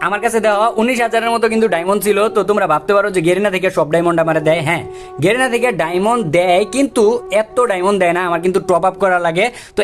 আমার কাছে দেওয়া 19,000-এর মতো কিন্তু ডায়মন্ড ছিল। তো তোমরা ভাবতে পারো যে গেরিনা থেকে সব ডায়মন্ড আমার দেয়। হ্যাঁ, গেরিনা থেকে ডায়মন্ড দেয়, কিন্তু এত ডায়মন্ড দেয় না, আমার কিন্তু টপ আপ করা লাগে। তো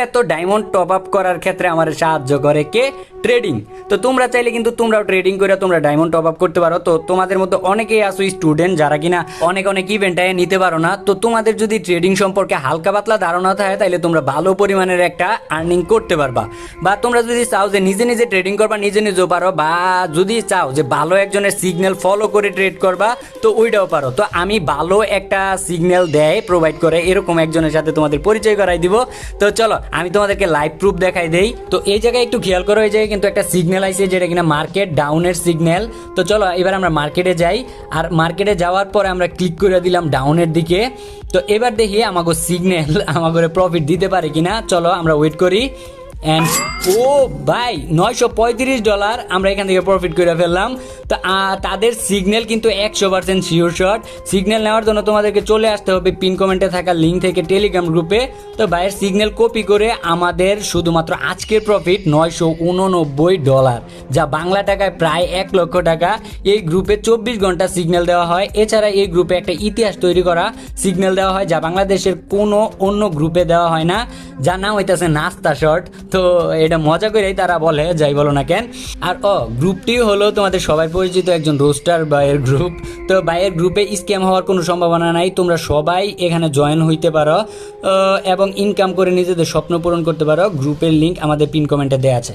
এত ডায়মন্ড টপ আপ করার ক্ষেত্রে আমার সাহায্য করে কে? ট্রেডিং। তো তোমরা চাইলে কিন্তু তোমরাও ট্রেডিং করে তোমরা ডায়মন্ড টপ আপ করতে পারো। তো তোমাদের মধ্যে অনেকেই আছো স্টুডেন্ট যারা কিনা অনেক ইভেন্টে নিতে পারো না। তো তোমাদের যদি ট্রেডিং সম্পর্কে হালকা পাতলা ধারণা থাকে তাহলে তোমরা ভালো পরিমাণের একটা আর্নিং করতে পারবা। বা তোমরা যদি চাও যে নিজে ট্রেডিং করবা, নিজেও পারো, বা যদি চাও যে ভালো একজনের সিগন্যাল ফলো করে ট্রেড করবা, তো ওইটাও পারো। তো আমি ভালো একটা সিগন্যাল দেয় প্রোভাইড করে এরকম একজনের সাথে তোমাদের পরিচয় করাই দিব। তো চলো আমি তোমাদেরকে লাইভ প্রুফ দেখাই দেই। তো এই জায়গায় একটু খেয়াল করো, এই জায়গায় কিন্তু একটা সিগন্যাল আইছে যেটা কিনা মার্কেট ডাউনের সিগন্যাল। তো চলো এবার আমরা মার্কেটে যাই, আর মার্কেটে যাওয়ার পরে আমরা ক্লিক করে দিলাম ডাউনের দিকে। তো এবার দেখি আমাকে সিগন্যাল আমাকে প্রফিট দিতে পারে কিনা। চলো আমরা ওয়েট করি। অ্যান্ড ও ভাই, $935 আমরা এখান থেকে প্রফিট করে ফেললাম। তো তাদের সিগন্যাল কিন্তু 100% শিওর শট। সিগন্যাল নেওয়ার জন্য তোমাদেরকে চলে আসতে হবে পিন কমেন্টে থাকা লিঙ্ক থেকে টেলিগ্রাম গ্রুপে। তো ভাইয়ের সিগন্যাল কপি করে আমাদের শুধুমাত্র আজকের প্রফিট $989, যা বাংলা টাকায় প্রায় 1 লক্ষ টাকা। এই গ্রুপে 24 ঘন্টা সিগন্যাল দেওয়া হয়। এছাড়া এই গ্রুপে একটা ইতিহাস তৈরি করা সিগন্যাল দেওয়া হয়, যা বাংলাদেশের কোনো অন্য গ্রুপে দেওয়া হয় না, যার নাম হইতেছে নাস্তা শট। তো এটা মজা করেই তারা বলে, যাই বলো না কেন। আর গ্রুপটি হলো তোমাদের সবাই পরিচিত একজন রোস্টার ভাইয়ের গ্রুপ। তো ভাইয়ের গ্রুপে স্ক্যাম হওয়ার কোনো সম্ভাবনা নাই। তোমরা সবাই এখানে জয়েন হইতে পারো এবং ইনকাম করে নিজেদের স্বপ্ন পূরণ করতে পারো। গ্রুপের লিঙ্ক আমাদের পিন কমেন্টে দেওয়া আছে।